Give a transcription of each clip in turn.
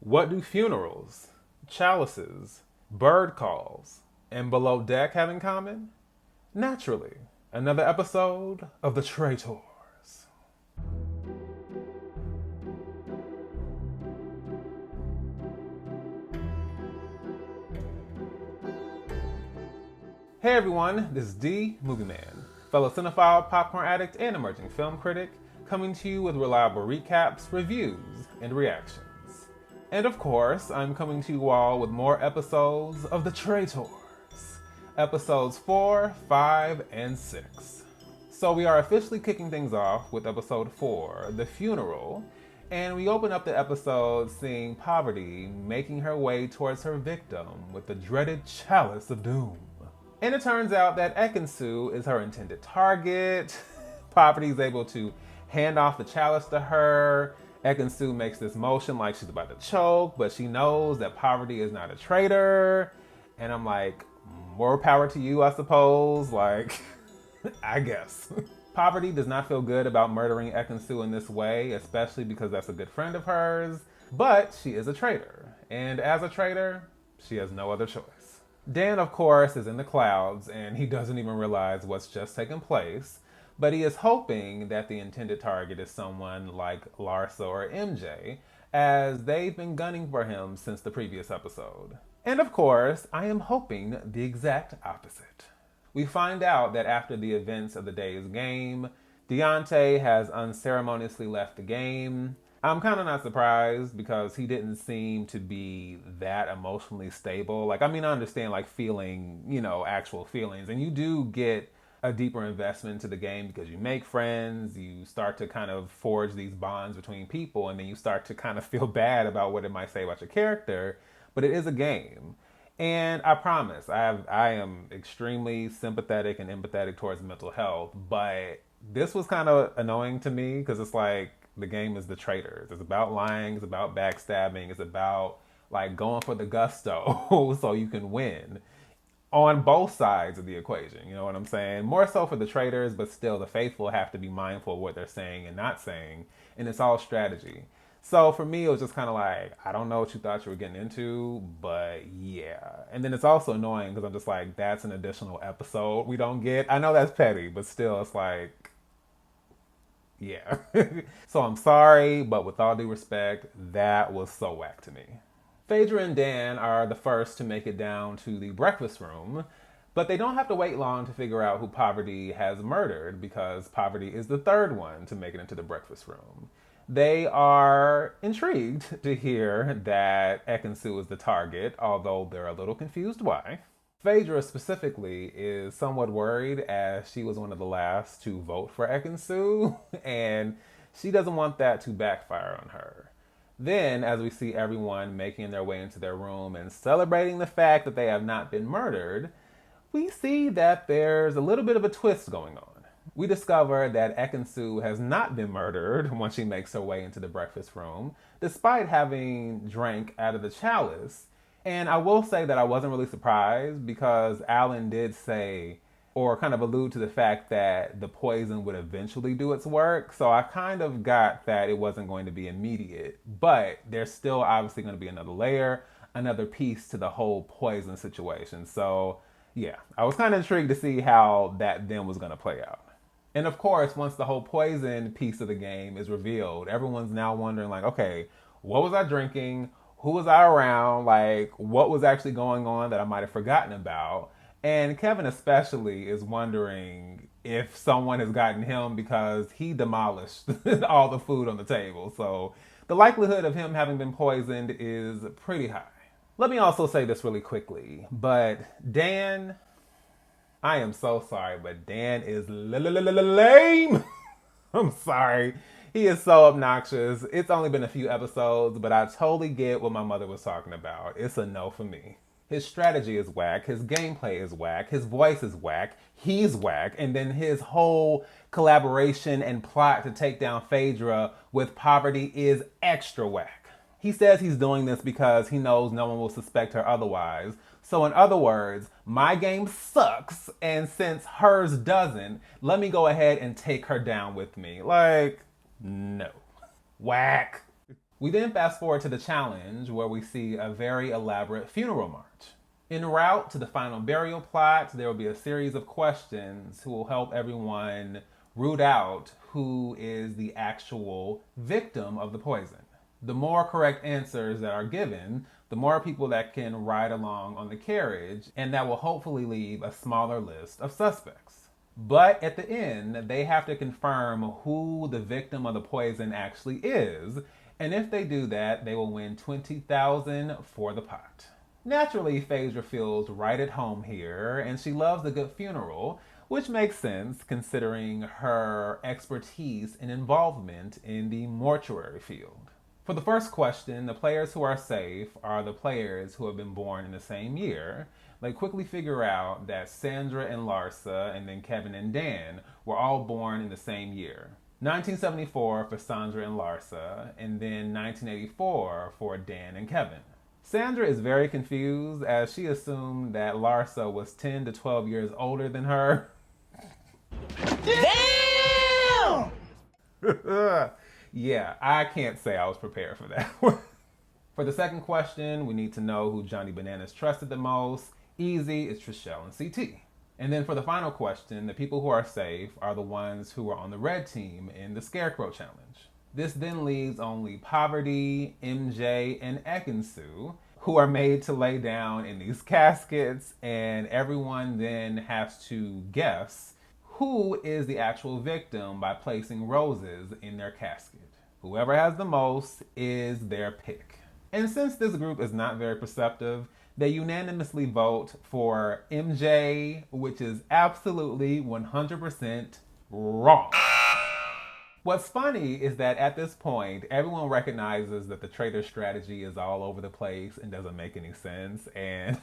What do funerals, chalices, bird calls, and below deck have in common? Naturally, another episode of the Traitors. Hey everyone, this is D, Movie Man, fellow cinephile, popcorn addict, and emerging film critic, coming to you with reliable recaps, reviews, and reactions. And of course, I'm coming to you all with more episodes of The Traitors. Episodes 4, 5, and 6. So we are officially kicking things off with episode 4, The Funeral, and we open up the episode seeing Parvati making her way towards her victim with the dreaded chalice of doom. And it turns out that Ekin-Su is her intended target. Parvati is able to hand off the chalice to her. Ekin-Su makes this motion like she's about to choke, but she knows that Parvati is not a traitor. And I'm like, more power to you, I suppose. Like, I guess. Parvati does not feel good about murdering Ekin-Su in this way, especially because that's a good friend of hers. But she is a traitor. And as a traitor, she has no other choice. Dan, of course, is in the clouds, and he doesn't even realize what's just taken place. But he is hoping that the intended target is someone like Larsa or MJ, as they've been gunning for him since the previous episode. And of course, I am hoping the exact opposite. We find out that after the events of the day's game, Deontay has unceremoniously left the game. I'm kind of not surprised because he didn't seem to be that emotionally stable. I understand feeling, actual feelings. And you do get a deeper investment into the game because you make friends, you start to kind of forge these bonds between people, and then you start to kind of feel bad about what it might say about your character. But it is a game. And I promise, I am extremely sympathetic and empathetic towards mental health, but this was kind of annoying to me because it's like the game is the Traitors. It's about lying, it's about backstabbing, it's about going for the gusto so you can win on both sides of the equation. You know what I'm saying? More so for the traitors, but still the faithful have to be mindful of what they're saying and not saying, and it's all strategy. So for me, it was just kind of I don't know what you thought you were getting into, but yeah. And then it's also annoying because I'm just that's an additional episode we don't get. I know that's petty, but still it's yeah. So I'm sorry, but with all due respect, that was so whack to me. Phaedra and Dan are the first to make it down to the breakfast room, but they don't have to wait long to figure out who Parvati has murdered because Parvati is the third one to make it into the breakfast room. They are intrigued to hear that Ekin-Su is the target, although they're a little confused why. Phaedra specifically is somewhat worried as she was one of the last to vote for Ekin-Su, and she doesn't want that to backfire on her. Then, as we see everyone making their way into their room and celebrating the fact that they have not been murdered, we see that there's a little bit of a twist going on. We discover that Ekin-Su has not been murdered when she makes her way into the breakfast room, despite having drank out of the chalice. And I will say that I wasn't really surprised because Alan did say, or kind of allude to the fact that the poison would eventually do its work. So I kind of got that it wasn't going to be immediate, but there's still obviously going to be another layer, another piece to the whole poison situation. So yeah, I was kind of intrigued to see how that then was going to play out. And of course, once the whole poison piece of the game is revealed, everyone's now wondering okay, what was I drinking? Who was I around? What was actually going on that I might have forgotten about? And Kevin especially is wondering if someone has gotten him because he demolished all the food on the table. So the likelihood of him having been poisoned is pretty high. Let me also say this really quickly, but Dan, I am so sorry, but Dan is lame. I'm sorry. He is so obnoxious. It's only been a few episodes, but I totally get what my mother was talking about. It's a no for me. His strategy is whack, his gameplay is whack, his voice is whack, he's whack, and then his whole collaboration and plot to take down Phaedra with Parvati is extra whack. He says he's doing this because he knows no one will suspect her otherwise. So in other words, my game sucks, and since hers doesn't, let me go ahead and take her down with me. No. Whack. We then fast forward to the challenge where we see a very elaborate funeral march. En route to the final burial plot, there will be a series of questions who will help everyone root out who is the actual victim of the poison. The more correct answers that are given, the more people that can ride along on the carriage, and that will hopefully leave a smaller list of suspects. But at the end, they have to confirm who the victim of the poison actually is, and if they do that, they will win $20,000 for the pot. Naturally, Phaedra feels right at home here, and she loves a good funeral, which makes sense considering her expertise and involvement in the mortuary field. For the first question, the players who are safe are the players who have been born in the same year. They quickly figure out that Sandra and Larsa, and then Kevin and Dan, were all born in the same year. 1974 for Sandra and Larsa, and then 1984 for Dan and Kevin. Sandra is very confused as she assumed that Larsa was 10 to 12 years older than her. Damn! Yeah, I can't say I was prepared for that one. For the second question, we need to know who Johnny Bananas trusted the most. Easy, it's Trishelle and CT. And then for the final question, the people who are safe are the ones who are on the red team in the Scarecrow Challenge. This then leaves only Parvati, MJ, and Ekansu, who are made to lay down in these caskets, and everyone then has to guess who is the actual victim by placing roses in their casket. Whoever has the most is their pick. And since this group is not very perceptive, they unanimously vote for MJ, which is absolutely 100% wrong. What's funny is that at this point, everyone recognizes that the traitor strategy is all over the place and doesn't make any sense, and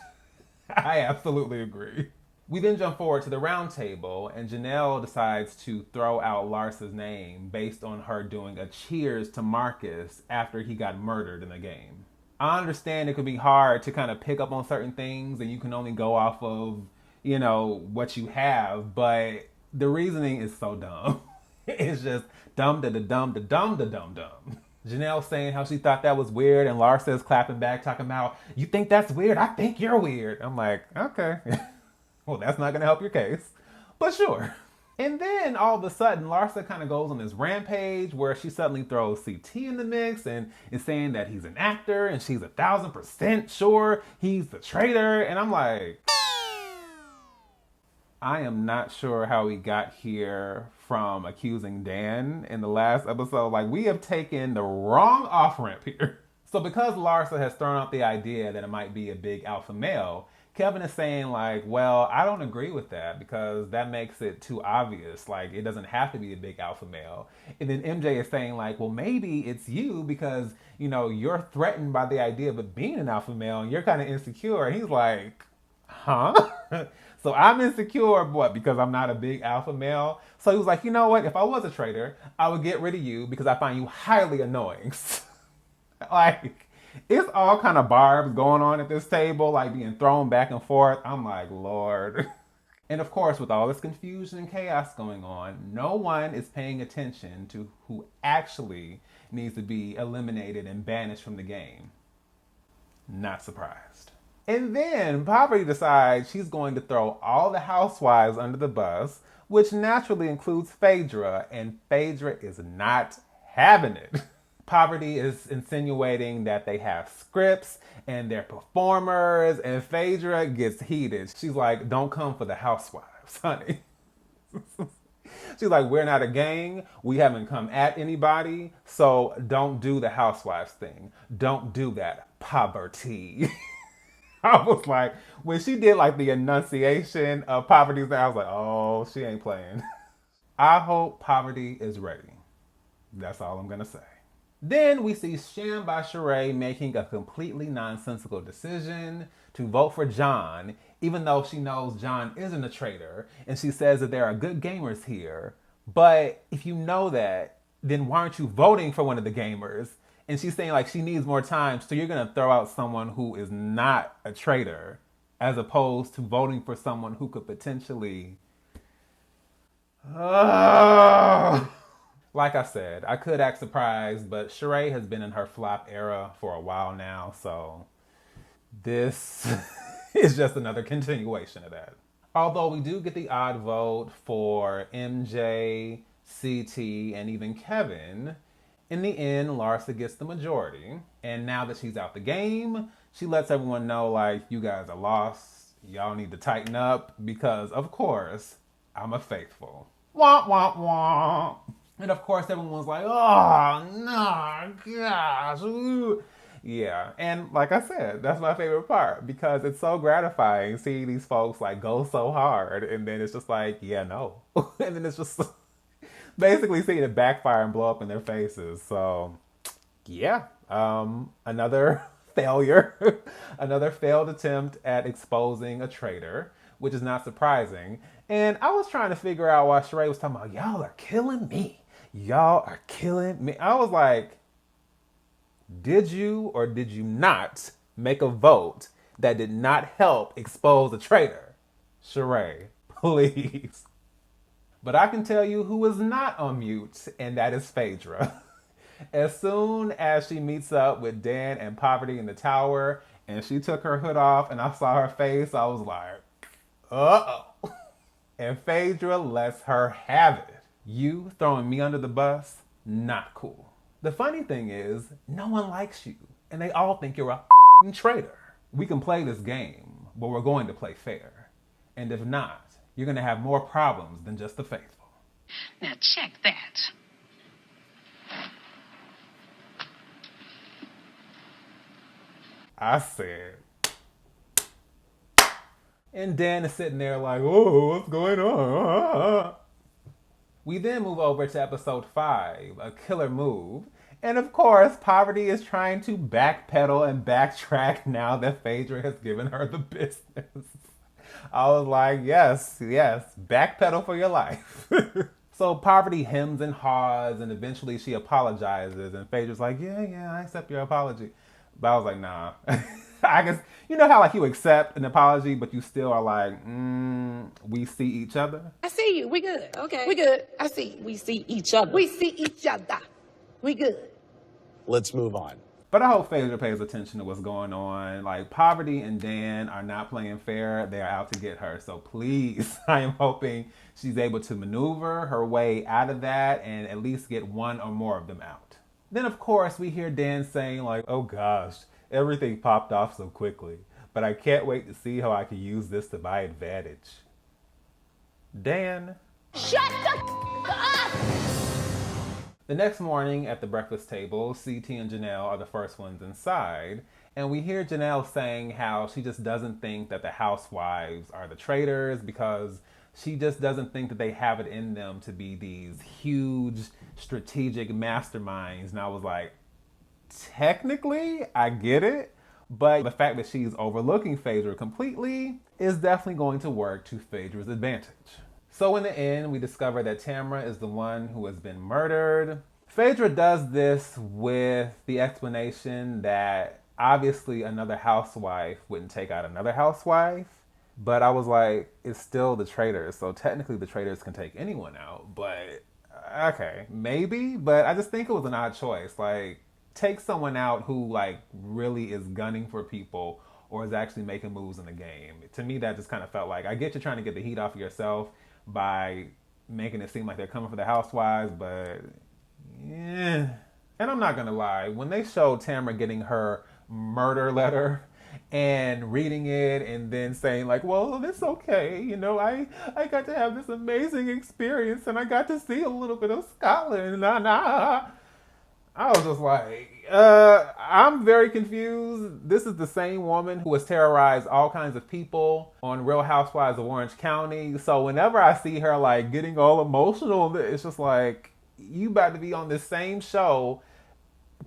I absolutely agree. We then jump forward to the round table, and Janelle decides to throw out Larsa's name based on her doing a cheers to Marcus after he got murdered in the game. I understand it could be hard to kind of pick up on certain things and you can only go off of, what you have, but the reasoning is so dumb. It's just dumb da da dumb da dumb da dumb dumb. Janelle saying how she thought that was weird, and Larsa's clapping back talking about, you think that's weird? I think you're weird. I'm like, okay. Well, that's not going to help your case, but sure. And then all of a sudden, Larsa kind of goes on this rampage where she suddenly throws CT in the mix and is saying that he's an actor and she's 1,000% sure he's the traitor. And I'm like, I am not sure how we got here from accusing Dan in the last episode. Like, we have taken the wrong off-ramp here. So because Larsa has thrown out the idea that it might be a big alpha male, Kevin is saying like, well, I don't agree with that because that makes it too obvious. Like, it doesn't have to be a big alpha male. And then MJ is saying like, well, maybe it's you because, you're threatened by the idea of it being an alpha male and you're kind of insecure. And he's like, huh? So I'm insecure, what, because I'm not a big alpha male? So he was like, you know what? If I was a traitor, I would get rid of you because I find you highly annoying. Like, it's all kind of barbs going on at this table, like being thrown back and forth. I'm like, Lord. And of course, with all this confusion and chaos going on, no one is paying attention to who actually needs to be eliminated and banished from the game. Not surprised. And then Parvati decides she's going to throw all the housewives under the bus, which naturally includes Phaedra, and Phaedra is not having it. Parvati is insinuating that they have scripts and they're performers, and Phaedra gets heated. She's like, don't come for the housewives, honey. She's like, we're not a gang. We haven't come at anybody, so don't do the housewives thing. Don't do that, Parvati. I was like, when she did like the enunciation of Parvati's name, I was like, oh, she ain't playing. I hope Parvati is ready. That's all I'm going to say. Then we see Sham by Sheree making a completely nonsensical decision to vote for John, even though she knows John isn't a traitor, and she says that there are good gamers here. But if you know that, then why aren't you voting for one of the gamers? And she's saying like she needs more time, so you're going to throw out someone who is not a traitor, as opposed to voting for someone who could potentially... Like I said, I could act surprised, but Sheree has been in her flop era for a while now, so this is just another continuation of that. Although we do get the odd vote for MJ, CT, and even Kevin, in the end, Larsa gets the majority. And now that she's out the game, she lets everyone know, like, you guys are lost. Y'all need to tighten up because, of course, I'm a faithful. Wah, wah, wah. And of course, everyone's like, oh, no, gosh. Ooh. Yeah, and like I said, that's my favorite part because it's so gratifying seeing these folks like go so hard, and then it's just like, yeah, no, and then it's just basically seeing it backfire and blow up in their faces. So, yeah, another failure, another failed attempt at exposing a traitor, which is not surprising. And I was trying to figure out why Sheree was talking about y'all are killing me, y'all are killing me. I was like, did you or did you not make a vote that did not help expose a traitor? Sheree, please. But I can tell you who is not on mute, and that is Phaedra. As soon as she meets up with Dan and Parvati in the tower, and she took her hood off, and I saw her face, I was like, uh-oh. And Phaedra lets her have it. You throwing me under the bus? Not cool. The funny thing is, no one likes you, and they all think you're a traitor. We can play this game, but we're going to play fair. And if not, you're going to have more problems than just the faithful. Now check that. I said. And Dan is sitting there like, oh, what's going on? We then move over to episode 5, a killer move. And of course, Parvati is trying to backpedal and backtrack now that Phaedra has given her the business. I was like, yes, backpedal for your life. So Parvati hems and haws, and eventually she apologizes. And Phaedra's like, yeah, I accept your apology. But I was like, nah. I guess, you know how like you accept an apology, but you still are like, we see each other? I see you. We good. Okay. We good. I see you. We see each other. We see each other. We good. Let's move on. But I hope Phaedra pays attention to what's going on. Like, Parvati and Dan are not playing fair. They are out to get her. So please, I am hoping she's able to maneuver her way out of that and at least get one or more of them out. Then, of course, we hear Dan saying, like, oh gosh, everything popped off so quickly. But I can't wait to see how I can use this to my advantage. Dan. Shut the up! The next morning at the breakfast table, CT and Janelle are the first ones inside, and we hear Janelle saying how she just doesn't think that the housewives are the traitors because she just doesn't think that they have it in them to be these huge strategic masterminds. And I was like, technically, I get it, but the fact that she's overlooking Phaedra completely is definitely going to work to Phaedra's advantage. So in the end, we discover that Tamra is the one who has been murdered. Phaedra does this with the explanation that obviously another housewife wouldn't take out another housewife. But I was like, it's still the traitors. So technically the traitors can take anyone out. But okay, maybe. But I just think it was an odd choice. Like, take someone out who like really is gunning for people or is actually making moves in the game. To me, that just kind of felt like, I get you're trying to get the heat off of yourself by making it seem like they're coming for the housewives, but yeah. And I'm not gonna lie, when they showed Tamra getting her murder letter and reading it and then saying like, well, it's okay, you know, I got to have this amazing experience and I got to see a little bit of Scotland, I was just like, I'm very confused. This is the same woman who has terrorized all kinds of people on Real Housewives of Orange County. So whenever I see her like getting all emotional, it's just like, you about to be on this same show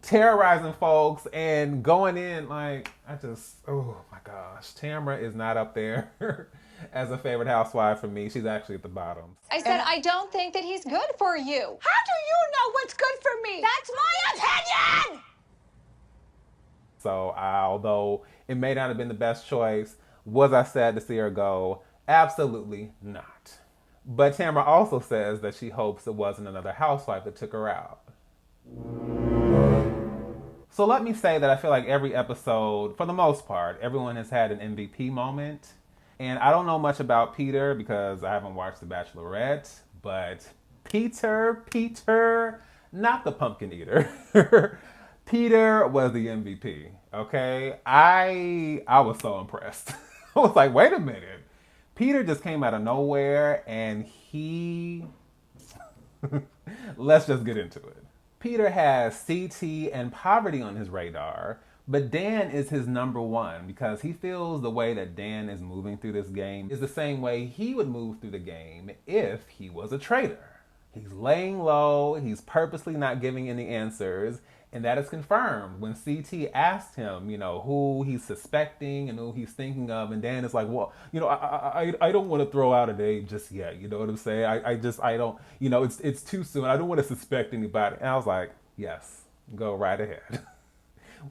terrorizing folks and going in like, oh my gosh, Tamra is not up there as a favorite housewife for me. She's actually at the bottom. I said, I don't think that he's good for you. How do you know what's good for me? That's my opinion! So although it may not have been the best choice, was I sad to see her go? Absolutely not. But Tamara also says that she hopes it wasn't another housewife that took her out. So let me say that I feel like every episode, for the most part, everyone has had an MVP moment. And I don't know much about Peter because I haven't watched The Bachelorette, but Peter, not the pumpkin eater. Peter was the MVP, okay? I was so impressed. I was like, wait a minute. Peter just came out of nowhere and let's just get into it. Peter has CT and Parvati on his radar, but Dan is his number one because he feels the way that Dan is moving through this game is the same way he would move through the game if he was a traitor. He's laying low, he's purposely not giving any answers, and that is confirmed when CT asked him, who he's suspecting and who he's thinking of, and Dan is like, well, I don't want to throw out a name just yet, you know what I'm saying? I don't, it's too soon, I don't want to suspect anybody. And I was like, yes, go right ahead.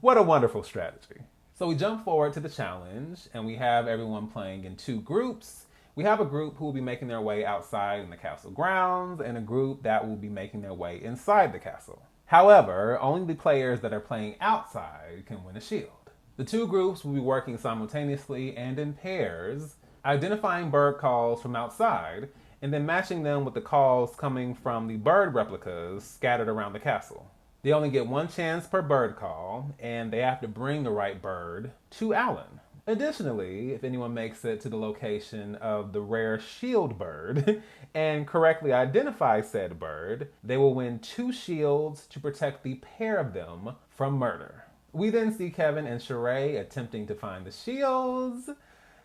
What a wonderful strategy. So we jump forward to the challenge, and we have everyone playing in two groups. We have a group who will be making their way outside in the castle grounds, and a group that will be making their way inside the castle. However, only the players that are playing outside can win a shield. The two groups will be working simultaneously and in pairs, identifying bird calls from outside, and then matching them with the calls coming from the bird replicas scattered around the castle. They only get one chance per bird call, and they have to bring the right bird to Alan. Additionally, if anyone makes it to the location of the rare shield bird and correctly identifies said bird, they will win 2 shields to protect the pair of them from murder. We then see Kevin and Sheree attempting to find the shields.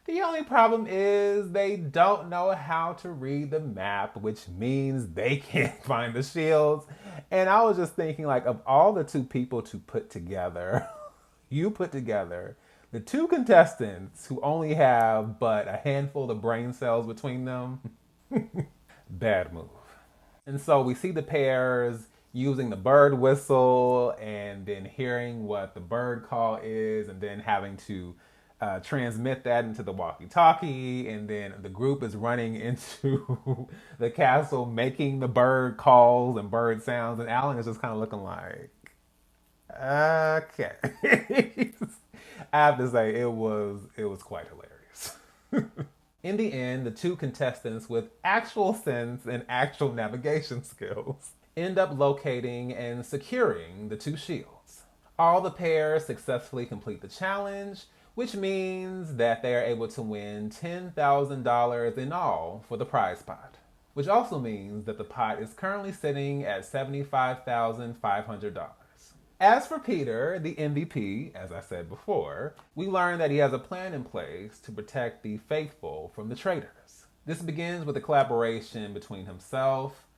The only problem is they don't know how to read the map, which means they can't find the shields. And I was just thinking, like, of all the 2 people to put together, you put together the 2 contestants who only have but a handful of brain cells between them. Bad move. And so we see the pairs using the bird whistle and then hearing what the bird call is and then having to transmit that into the walkie-talkie, and then the group is running into the castle making the bird calls and bird sounds, and Alan is just kind of looking like, okay. I have to say, it was quite hilarious. In the end, the 2 contestants with actual sense and actual navigation skills end up locating and securing the 2 shields. All the pairs successfully complete the challenge, which means that they are able to win $10,000 in all for the prize pot, which also means that the pot is currently sitting at $75,500. As for Peter, the MVP, as I said before, we learn that he has a plan in place to protect the faithful from the traitors. This begins with a collaboration between himself,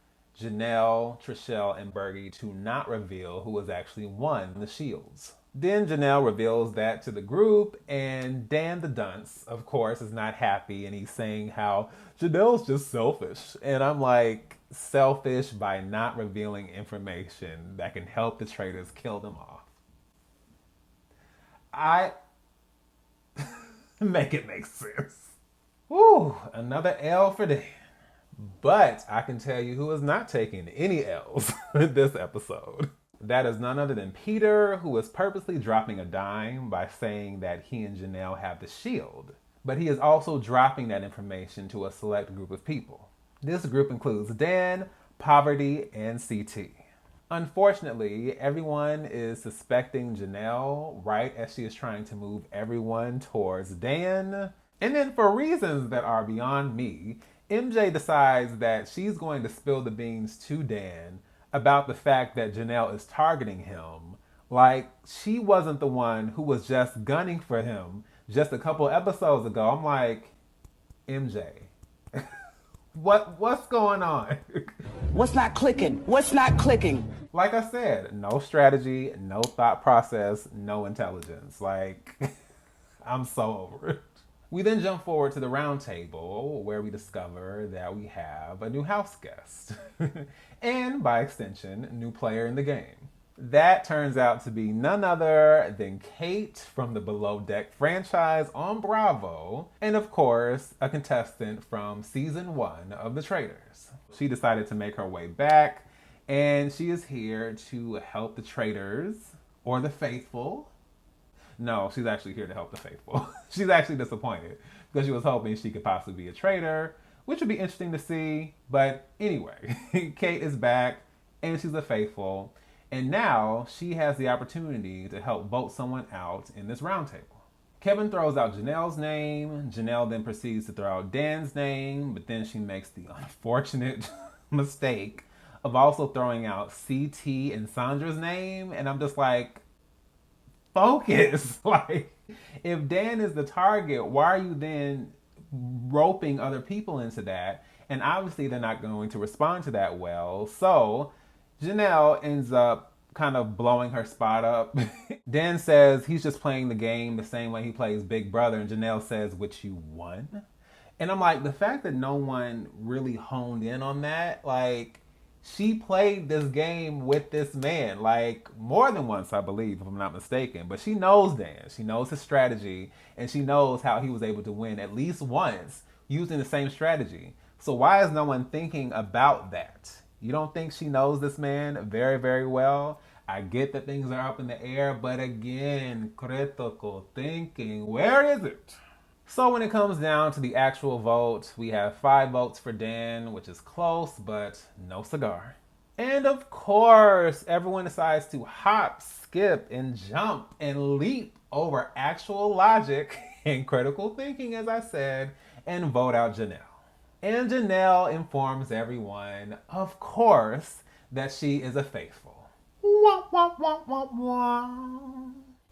Janelle, Trishelle, and Bergie to not reveal who has actually won the shields. Then Janelle reveals that to the group, and Dan the dunce, of course, is not happy, and he's saying how Janelle's just selfish. And I'm like, selfish by not revealing information that can help the traitors kill them off. Make it make sense. Woo, another L for Dan. But I can tell you who is not taking any L's in this episode. That is none other than Peter, who is purposely dropping a dime by saying that he and Janelle have the shield. But he is also dropping that information to a select group of people. This group includes Dan, Parvati, and CT. Unfortunately, everyone is suspecting Janelle right as she is trying to move everyone towards Dan. And then for reasons that are beyond me, MJ decides that she's going to spill the beans to Dan about the fact that Janelle is targeting him. Like, she wasn't the one who was just gunning for him just a couple episodes ago. I'm like, MJ, what's going on? What's not clicking? What's not clicking? Like I said, no strategy, no thought process, no intelligence. Like, I'm so over it. We then jump forward to the round table where we discover that we have a new house guest. And by extension, new player in the game. That turns out to be none other than Kate from the Below Deck franchise on Bravo, and of course, a contestant from season 1 of The Traitors. She decided to make her way back, and she is here to help the traitors, or the faithful. No, she's actually here to help the faithful. She's actually disappointed because she was hoping she could possibly be a traitor, which would be interesting to see. But anyway, Kate is back and she's a faithful. And now she has the opportunity to help vote someone out in this roundtable. Kevin throws out Janelle's name. Janelle then proceeds to throw out Dan's name, but then she makes the unfortunate mistake of also throwing out CT and Sandra's name. And I'm just like, focus. Like, if Dan is the target, why are you then roping other people into that? And obviously they're not going to respond to that well. So Janelle ends up kind of blowing her spot up. Dan says he's just playing the game the same way he plays Big Brother. And Janelle says, which you won? And I'm like, the fact that no one really honed in on that, like, she played this game with this man, like, more than once, I believe, if I'm not mistaken. But she knows Dan. She knows his strategy. And she knows how he was able to win at least once using the same strategy. So why is no one thinking about that? You don't think she knows this man very, very well? I get that things are up in the air, but again, critical thinking, where is it? So when it comes down to the actual vote, we have 5 votes for Dan, which is close, but no cigar. And of course, everyone decides to hop, skip, and jump and leap over actual logic and critical thinking, as I said, and vote out Janelle. And Janelle informs everyone, of course, that she is a faithful. Wah, wah, wah, wah, wah.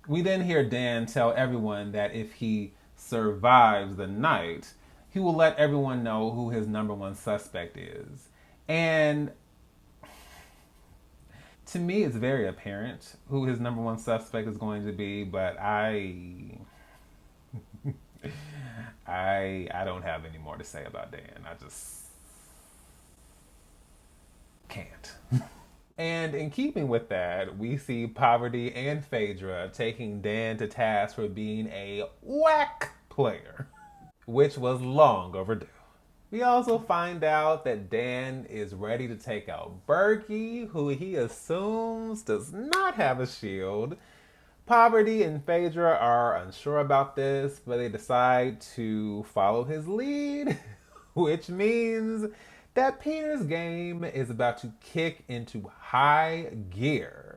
We then hear Dan tell everyone that if he survives the night, he will let everyone know who his number 1 suspect is. And to me, it's very apparent who his number 1 suspect is going to be, but I don't have any more to say about Dan. I just can't. And in keeping with that, we see Parvati and Phaedra taking Dan to task for being a whack player, which was long overdue. We also find out that Dan is ready to take out Berkey, who he assumes does not have a shield. Parvati and Phaedra are unsure about this, but they decide to follow his lead, which means that Peter's game is about to kick into high gear.